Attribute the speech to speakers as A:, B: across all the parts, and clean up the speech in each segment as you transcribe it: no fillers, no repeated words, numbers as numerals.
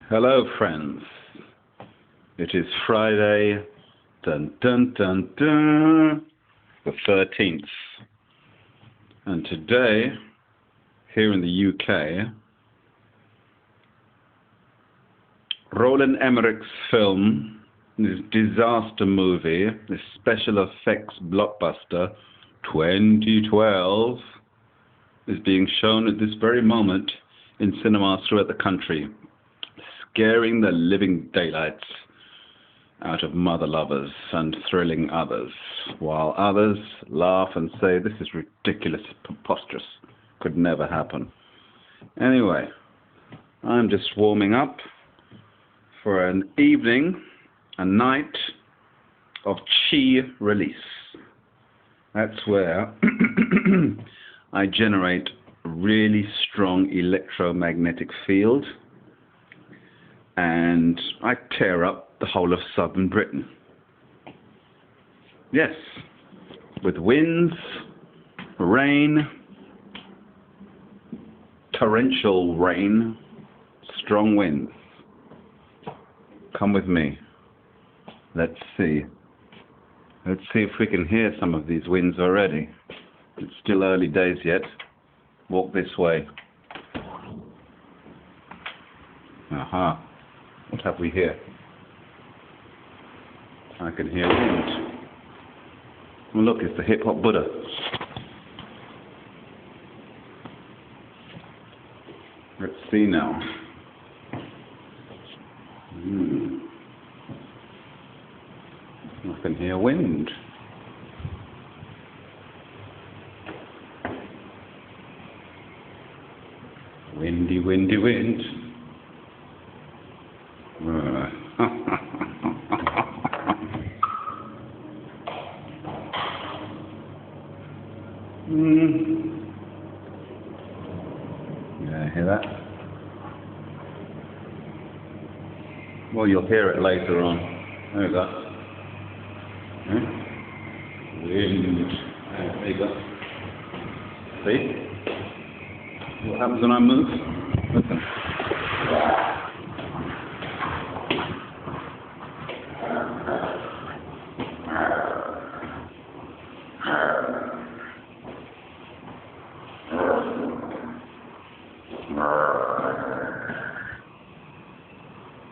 A: Hello, friends. It is Friday, dun dun dun dun, the 13th. And today, here in the UK, Roland Emmerich's film, this disaster movie, this special effects blockbuster, 2012, is being shown at this very moment in cinemas throughout the country, scaring the living daylights out of mother lovers and thrilling others, while others laugh and say, this is ridiculous, preposterous, could never happen. Anyway, I'm just warming up for an evening, a night of chi release. That's where I generate a really strong electromagnetic field and I tear up the whole of southern Britain. Yes, with winds, rain, torrential rain, strong winds. Come with me. Let's see. Let's see if we can hear some of these winds already. It's still early days yet. Walk this way. Aha. What have we here? I can hear wind. Oh, look, it's the hip-hop Buddha. Let's see now. I can hear wind. Windy, windy wind. Yeah, hear that? Well, you'll hear it later on. There you go. Wind. There you go. See? What happens when I move? Listen.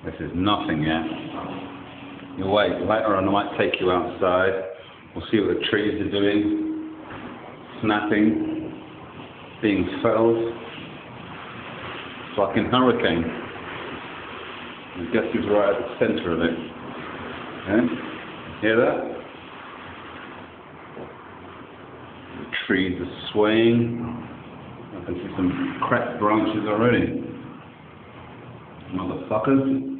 A: This is nothing yet. You wait, later on I might take you outside. We'll see what the trees are doing. Snapping. Being felled. Fucking hurricane. And guess who's right at the center of it? Yeah? Hear that? The trees are swaying. I can see some cracked branches already. Motherfuckers.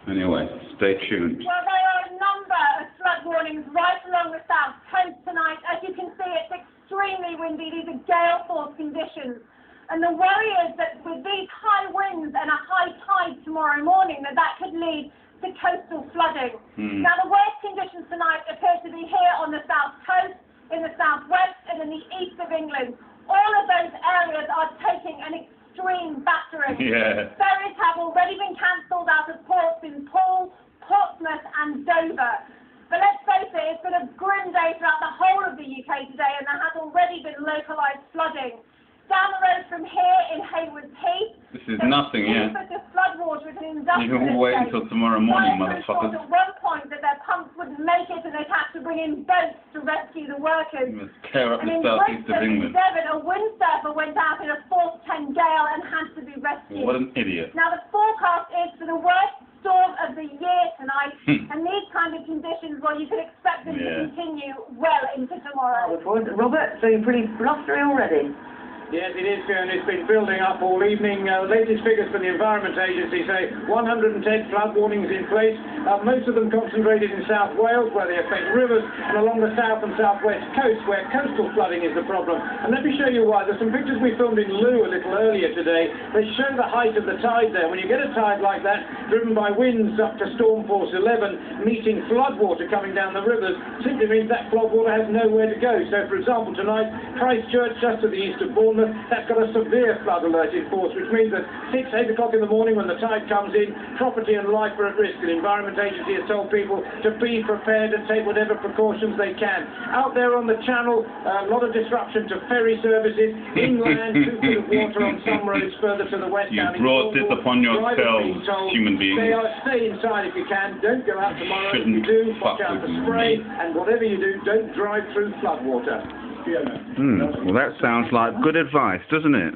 A: Anyway, stay tuned.
B: Well, there are a number of flood warnings right along the south coast tonight. As you can see, it's extremely windy. These are gale force conditions. And the worry is that with these high winds and a high tide tomorrow morning, that could lead to coastal flooding. Now, the worst conditions tonight appear to be here on the south coast, in the southwest, and in the east of England. All of those areas are taking an extreme battering.
A: Yeah.
B: Ferries have already been cancelled out of ports in Poole, Portsmouth and Dover. But let's face it, it's been a grim day throughout the whole of the UK today, and there has already been localised flooding. Down the road from here in Haywards Heath,
A: this is nothing yet.
B: There's flood water with an industrial
A: You can wait until tomorrow morning,
B: motherfuckers. At one point that their pumps wouldn't make it and they'd have to bring in boats to rescue the workers.
A: You must tear up the
B: in
A: southeast of England.
B: In Devon, a windsurfer went out in a force 10 gale and had to be rescued.
A: What an idiot.
B: Now the forecast is for the worst storm of the year tonight, and these kind of conditions, well, you could expect them to continue well into tomorrow.
C: Robert, so you're pretty blustery already?
D: Yes, it is, and it's been building up all evening. Latest figures from the Environment Agency say 110 flood warnings in place, most of them concentrated in South Wales, where they affect rivers, and along the south and southwest coast, where coastal flooding is the problem. And let me show you why. There's some pictures we filmed in Looe a little earlier today. They show the height of the tide there. When you get a tide like that, driven by winds up to storm force 11, meeting flood water coming down the rivers, simply means that flood water has nowhere to go. So, for example, tonight, Christchurch, just to the east of Bournemouth, Bournemouth, that's got a severe flood alert in force, which means that 6, 8 o'clock in the morning when the tide comes in, property and life are at risk. The Environment Agency has told people to be prepared and take whatever precautions they can. Out there on the channel, a lot of disruption to ferry services, inland, 2 feet of water on some roads further to the west.
A: You brought this upon yourselves, human beings.
D: Stay inside if you can, don't go out tomorrow. If
A: Shouldn't
D: you do,
A: fuck
D: watch out
A: with
D: for
A: me.
D: spray, and whatever you do, don't drive through floodwater.
A: Well, that sounds like good advice, doesn't it?